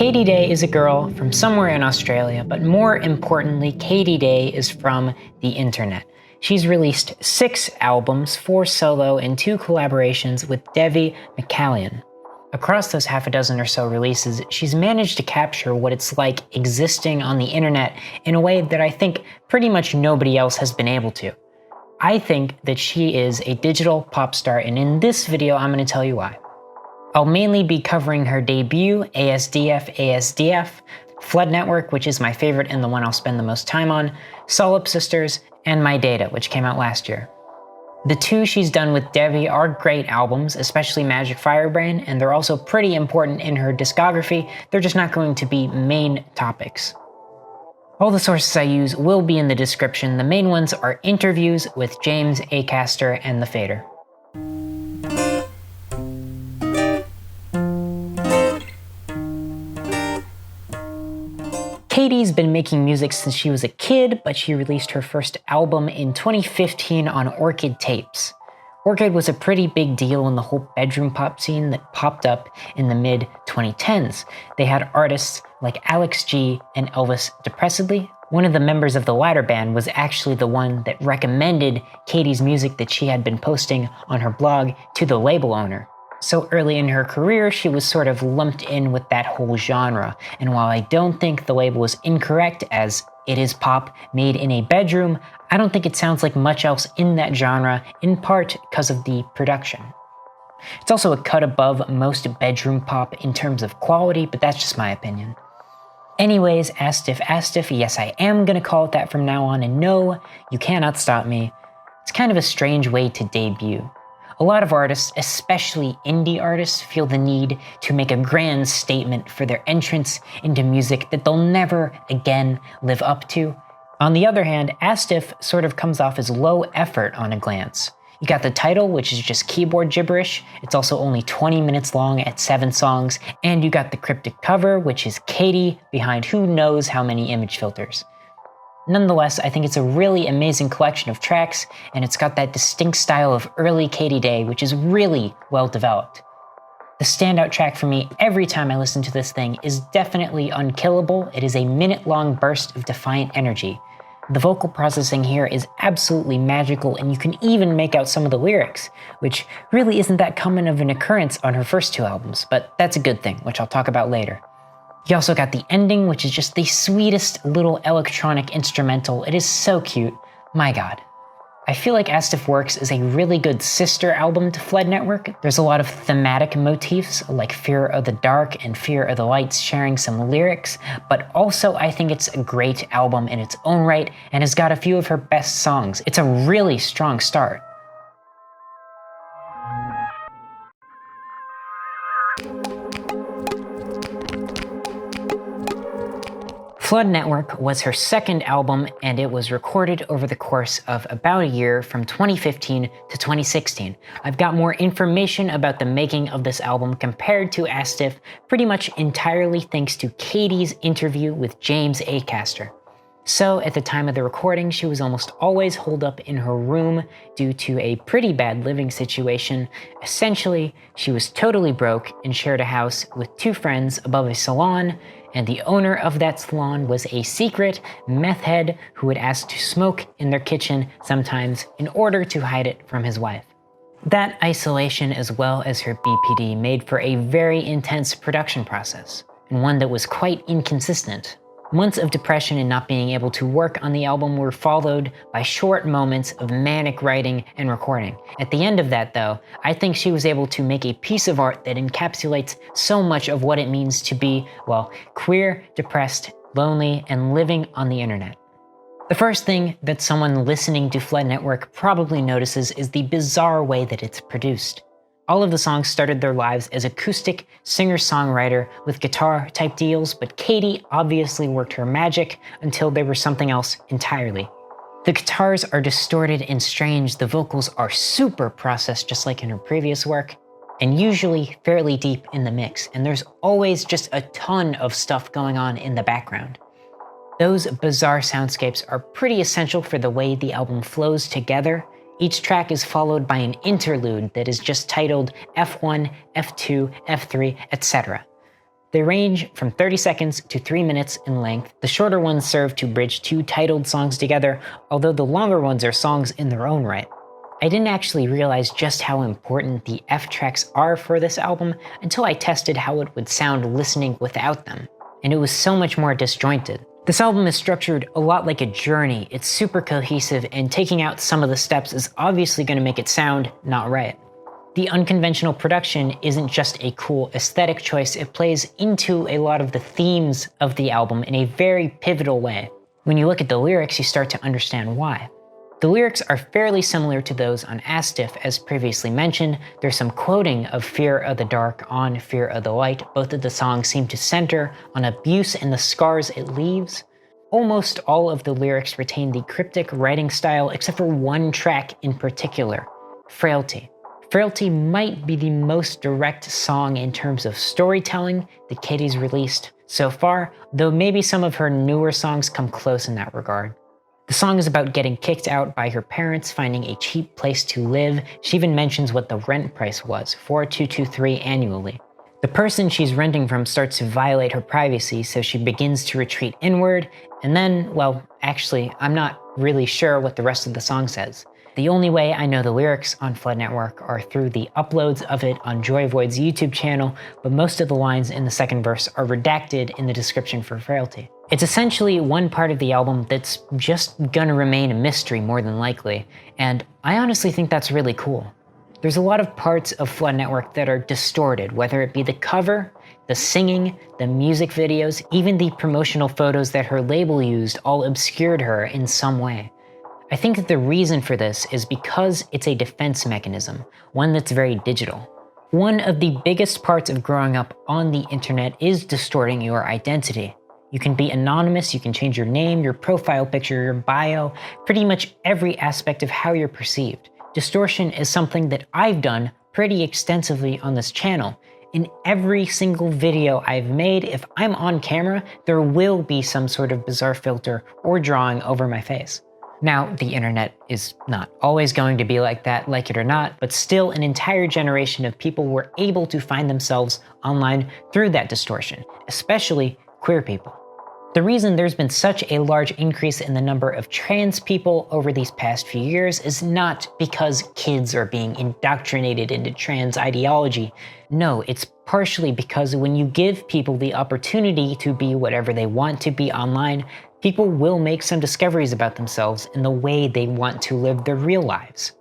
Katie Day is a girl from somewhere in Australia, but more importantly, Katie Day is from the internet. She's released 6 albums, 4 solo and 2 collaborations with Devi McCallion. Across those half a dozen or so releases, she's managed to capture what it's like existing on the internet in a way that I think pretty much nobody else has been able to. I think that she is a digital pop star, and in this video I'm going to tell you why. I'll mainly be covering her debut, ASDF, Flood Network, which is my favorite and the one I'll spend the most time on, Solip Sisters, and My Data, which came out last year. The 2 she's done with Devi are great albums, especially Magic Firebrain, and they're also pretty important in her discography. They're just not going to be main topics. All the sources I use will be in the description. The main ones are interviews with James Acaster and The Fader. Katie's been making music since she was a kid, but she released her first album in 2015 on Orchid Tapes. Orchid was a pretty big deal in the whole bedroom pop scene that popped up in the mid-2010s. They had artists like Alex G and Elvis Depressedly. One of the members of the latter band was actually the one that recommended Katie's music that she had been posting on her blog to the label owner. So early in her career, she was sort of lumped in with that whole genre, and while I don't think the label was incorrect as it is pop made in a bedroom, I don't think it sounds like much else in that genre, in part because of the production. It's also a cut above most bedroom pop in terms of quality, but that's just my opinion. Anyways, astif, yes I am gonna call it that from now on, and no, you cannot stop me. It's kind of a strange way to debut. A lot of artists, especially indie artists, feel the need to make a grand statement for their entrance into music that they'll never again live up to. On the other hand, astif sort of comes off as low effort on a glance. You got the title, which is just keyboard gibberish. It's also only 20 minutes long at 7 songs, and you got the cryptic cover, which is Katie behind who knows how many image filters. Nonetheless, I think it's a really amazing collection of tracks, and it's got that distinct style of early Katie Day, which is really well developed. The standout track for me every time I listen to this thing is definitely Unkillable. It is a minute-long burst of defiant energy. The vocal processing here is absolutely magical, and you can even make out some of the lyrics, which really isn't that common of an occurrence on her first 2 albums, but that's a good thing, which I'll talk about later. You also got the ending, which is just the sweetest little electronic instrumental. It is so cute. My god. I feel like Astif Works is a really good sister album to Flood Network. There's a lot of thematic motifs like Fear of the Dark and Fear of the Lights sharing some lyrics, but also I think it's a great album in its own right and has got a few of her best songs. It's a really strong start. Flood Network was her second album, and it was recorded over the course of about a year from 2015 to 2016. I've got more information about the making of this album compared to Astif pretty much entirely thanks to Katie's interview with James Acaster. So at the time of the recording, she was almost always holed up in her room due to a pretty bad living situation. Essentially, she was totally broke and shared a house with 2 friends above a salon, and the owner of that salon was a secret meth head who would ask to smoke in their kitchen sometimes in order to hide it from his wife. That isolation, as well as her BPD, made for a very intense production process, and one that was quite inconsistent. Months of depression and not being able to work on the album were followed by short moments of manic writing and recording. At the end of that, though, I think she was able to make a piece of art that encapsulates so much of what it means to be, well, queer, depressed, lonely, and living on the internet. The first thing that someone listening to Flood Network probably notices is the bizarre way that it's produced. All of the songs started their lives as acoustic singer-songwriter with guitar-type deals, but Katie obviously worked her magic until they were something else entirely. The guitars are distorted and strange, the vocals are super processed just like in her previous work, and usually fairly deep in the mix, and there's always just a ton of stuff going on in the background. Those bizarre soundscapes are pretty essential for the way the album flows together. Each track is followed by an interlude that is just titled F1, F2, F3, etc. They range from 30 seconds to 3 minutes in length. The shorter ones serve to bridge two titled songs together, although the longer ones are songs in their own right. I didn't actually realize just how important the F tracks are for this album until I tested how it would sound listening without them, and it was so much more disjointed. This album is structured a lot like a journey. It's super cohesive, and taking out some of the steps is obviously going to make it sound not right. The unconventional production isn't just a cool aesthetic choice, it plays into a lot of the themes of the album in a very pivotal way. When you look at the lyrics, you start to understand why. The lyrics are fairly similar to those on Astif, as previously mentioned. There's some quoting of Fear of the Dark on Fear of the Light. Both of the songs seem to center on abuse and the scars it leaves. Almost all of the lyrics retain the cryptic writing style, except for one track in particular, Frailty. Frailty might be the most direct song in terms of storytelling that Katie's released so far, though maybe some of her newer songs come close in that regard. The song is about getting kicked out by her parents, finding a cheap place to live. She even mentions what the rent price was, $4,223 annually. The person she's renting from starts to violate her privacy, so she begins to retreat inward, and then, well, actually, I'm not really sure what the rest of the song says. The only way I know the lyrics on Flood Network are through the uploads of it on Joy Void's YouTube channel, but most of the lines in the second verse are redacted in the description for Frailty. It's essentially one part of the album that's just gonna remain a mystery more than likely, and I honestly think that's really cool. There's a lot of parts of Flood Network that are distorted, whether it be the cover, the singing, the music videos, even the promotional photos that her label used all obscured her in some way. I think that the reason for this is because it's a defense mechanism, one that's very digital. One of the biggest parts of growing up on the internet is distorting your identity. You can be anonymous, you can change your name, your profile picture, your bio, pretty much every aspect of how you're perceived. Distortion is something that I've done pretty extensively on this channel. In every single video I've made, if I'm on camera, there will be some sort of bizarre filter or drawing over my face. Now, the internet is not always going to be like that, like it or not, but still an entire generation of people were able to find themselves online through that distortion, especially queer people. The reason there's been such a large increase in the number of trans people over these past few years is not because kids are being indoctrinated into trans ideology. No, it's partially because when you give people the opportunity to be whatever they want to be online, people will make some discoveries about themselves and the way they want to live their real lives.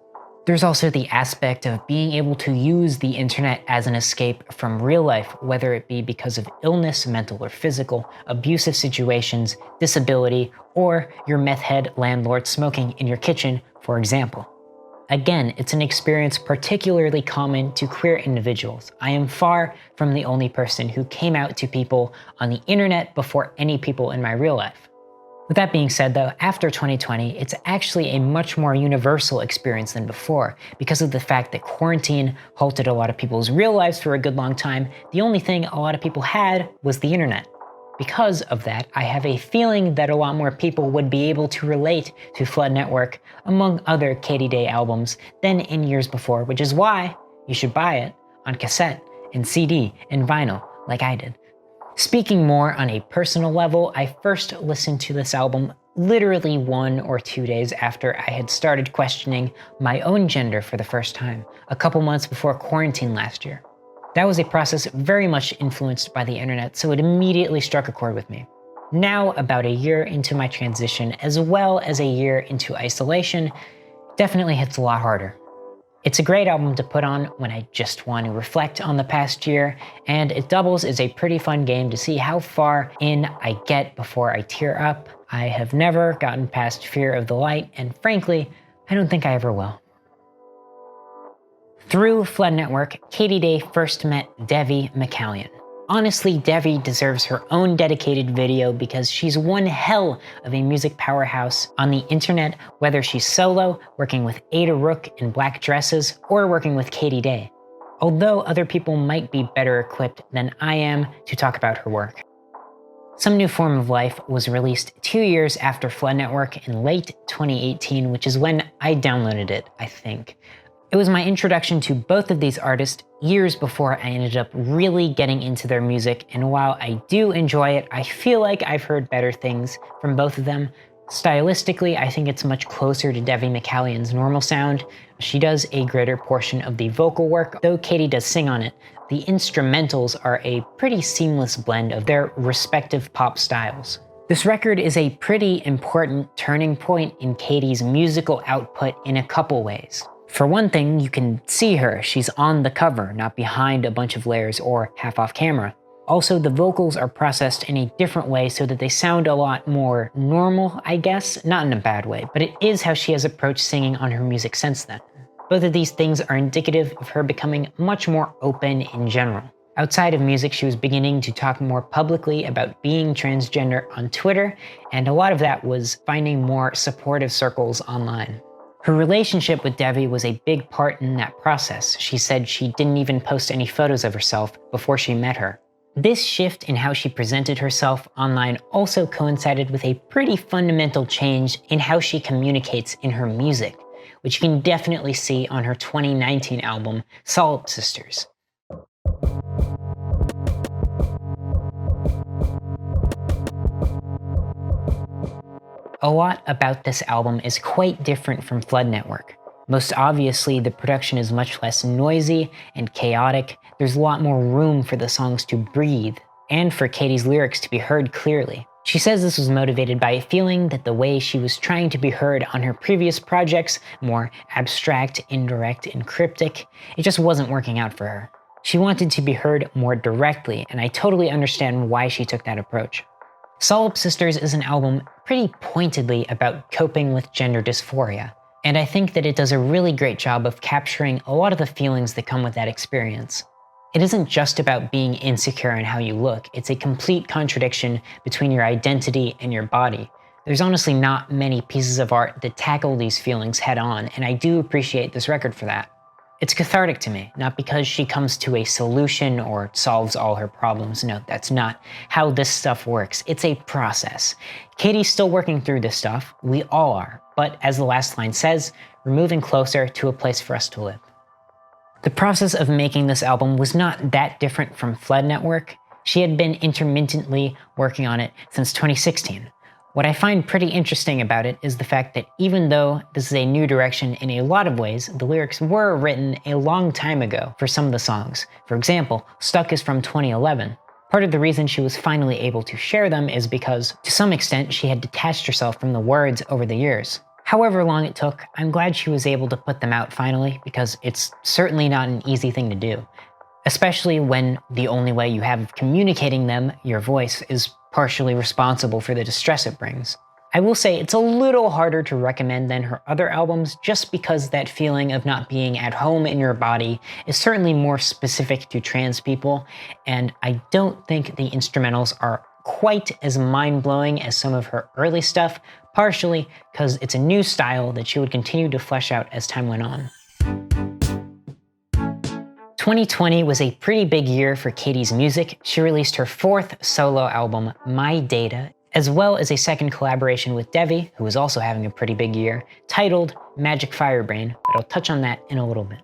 There's also the aspect of being able to use the internet as an escape from real life, whether it be because of illness, mental or physical, abusive situations, disability, or your meth head landlord smoking in your kitchen, for example. Again, it's an experience particularly common to queer individuals. I am far from the only person who came out to people on the internet before any people in my real life. With that being said though, after 2020, it's actually a much more universal experience than before. Because of the fact that quarantine halted a lot of people's real lives for a good long time, the only thing a lot of people had was the internet. Because of that, I have a feeling that a lot more people would be able to relate to Flood Network, among other Katie Day albums, than in years before, which is why you should buy it on cassette and CD and vinyl, like I did. Speaking more on a personal level, I first listened to this album literally 1 or 2 days after I had started questioning my own gender for the first time, a couple months before quarantine last year. That was a process very much influenced by the internet, so it immediately struck a chord with me. Now, about a year into my transition, as well as a year into isolation, definitely hits a lot harder. It's a great album to put on when I just want to reflect on the past year, and it doubles as a pretty fun game to see how far in I get before I tear up. I have never gotten past Fear of the Light, and frankly, I don't think I ever will. Through Flood Network, Katie Day first met Devi McCallion. Honestly, Devi deserves her own dedicated video because she's one hell of a music powerhouse on the internet, whether she's solo, working with Ada Rook in black dresses, or working with Katie Day. Although other people might be better equipped than I am to talk about her work. Some New Form of Life was released 2 years after Flood Network in late 2018, which is when I downloaded it, I think. It was my introduction to both of these artists years before I ended up really getting into their music, and while I do enjoy it, I feel like I've heard better things from both of them. Stylistically, I think it's much closer to Devi McCallion's normal sound. She does a greater portion of the vocal work, though Katie does sing on it. The instrumentals are a pretty seamless blend of their respective pop styles. This record is a pretty important turning point in Katie's musical output in a couple ways. For one thing, you can see her. She's on the cover, not behind a bunch of layers or half off camera. Also, the vocals are processed in a different way so that they sound a lot more normal, I guess. Not in a bad way, but it is how she has approached singing on her music since then. Both of these things are indicative of her becoming much more open in general. Outside of music, she was beginning to talk more publicly about being transgender on Twitter, and a lot of that was finding more supportive circles online. Her relationship with Devi was a big part in that process. She said she didn't even post any photos of herself before she met her. This shift in how she presented herself online also coincided with a pretty fundamental change in how she communicates in her music, which you can definitely see on her 2019 album, Solid Sisters. A lot about this album is quite different from Flood Network. Most obviously, the production is much less noisy and chaotic. There's a lot more room for the songs to breathe, and for Katie's lyrics to be heard clearly. She says this was motivated by a feeling that the way she was trying to be heard on her previous projects, more abstract, indirect, and cryptic, it just wasn't working out for her. She wanted to be heard more directly, and I totally understand why she took that approach. Solid Sisters is an album pretty pointedly about coping with gender dysphoria, and I think that it does a really great job of capturing a lot of the feelings that come with that experience. It isn't just about being insecure in how you look, it's a complete contradiction between your identity and your body. There's honestly not many pieces of art that tackle these feelings head on, and I do appreciate this record for that. It's cathartic to me, not because she comes to a solution or solves all her problems. No, that's not how this stuff works. It's a process. Katie's still working through this stuff. We all are. But as the last line says, we're moving closer to a place for us to live. The process of making this album was not that different from Flood Network. She had been intermittently working on it since 2016. What I find pretty interesting about it is the fact that even though this is a new direction in a lot of ways, the lyrics were written a long time ago for some of the songs. For example, Stuck is from 2011. Part of the reason she was finally able to share them is because, to some extent, she had detached herself from the words over the years. However long it took, I'm glad she was able to put them out finally, because it's certainly not an easy thing to do. Especially when the only way you have of communicating them, your voice, is partially responsible for the distress it brings. I will say it's a little harder to recommend than her other albums just because that feeling of not being at home in your body is certainly more specific to trans people, and I don't think the instrumentals are quite as mind-blowing as some of her early stuff, partially because it's a new style that she would continue to flesh out as time went on. 2020 was a pretty big year for Katie's music. She released her fourth solo album, My Data, as well as a second collaboration with Devi, who was also having a pretty big year, titled Magic Firebrain, but I'll touch on that in a little bit.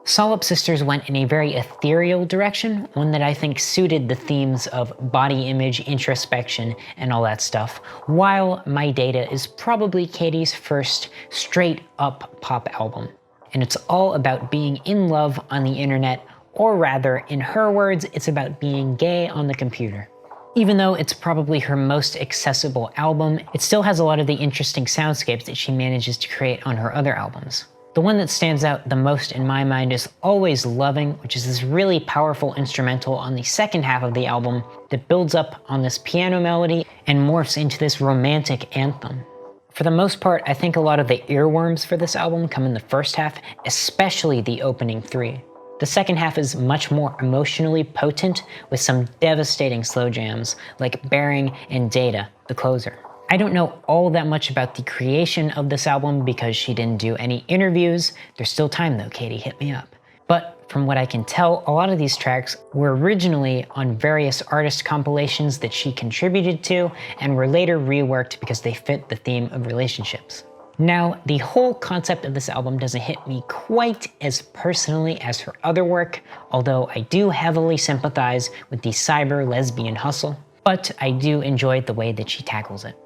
Solid Sisters went in a very ethereal direction, one that I think suited the themes of body image, introspection, and all that stuff, while My Data is probably Katie's first straight-up pop album. And it's all about being in love on the internet, or rather, in her words, it's about being gay on the computer. Even though it's probably her most accessible album, it still has a lot of the interesting soundscapes that she manages to create on her other albums. The one that stands out the most in my mind is Always Loving, which is this really powerful instrumental on the second half of the album that builds up on this piano melody and morphs into this romantic anthem. For the most part, I think a lot of the earworms for this album come in the first half, especially the opening three. The second half is much more emotionally potent with some devastating slow jams like Bearing and Data, the closer. I don't know all that much about the creation of this album because she didn't do any interviews. There's still time though, Katie, hit me up. But from what I can tell, a lot of these tracks were originally on various artist compilations that she contributed to and were later reworked because they fit the theme of relationships. Now, the whole concept of this album doesn't hit me quite as personally as her other work, although I do heavily sympathize with the cyber lesbian hustle, but I do enjoy the way that she tackles it.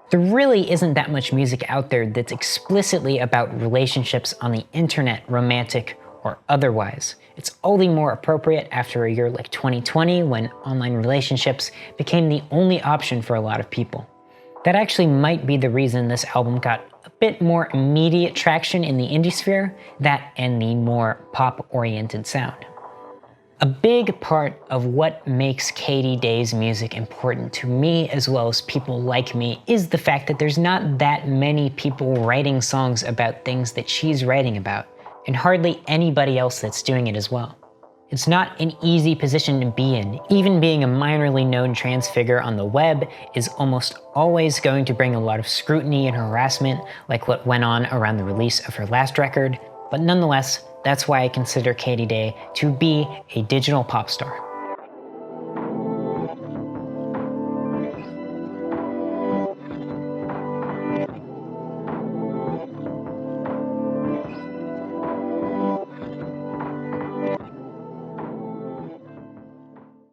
There really isn't that much music out there that's explicitly about relationships on the internet, romantic or otherwise. It's all the more appropriate after a year like 2020 when online relationships became the only option for a lot of people. That actually might be the reason this album got a bit more immediate traction in the indie sphere, that and the more pop-oriented sound. A big part of what makes Katy Day's music important to me as well as people like me is the fact that there's not that many people writing songs about things that she's writing about, and hardly anybody else that's doing it as well. It's not an easy position to be in. Even being a minorly known trans figure on the web is almost always going to bring a lot of scrutiny and harassment, like what went on around the release of her last record, but nonetheless, that's why I consider Katy Day to be a digital pop star.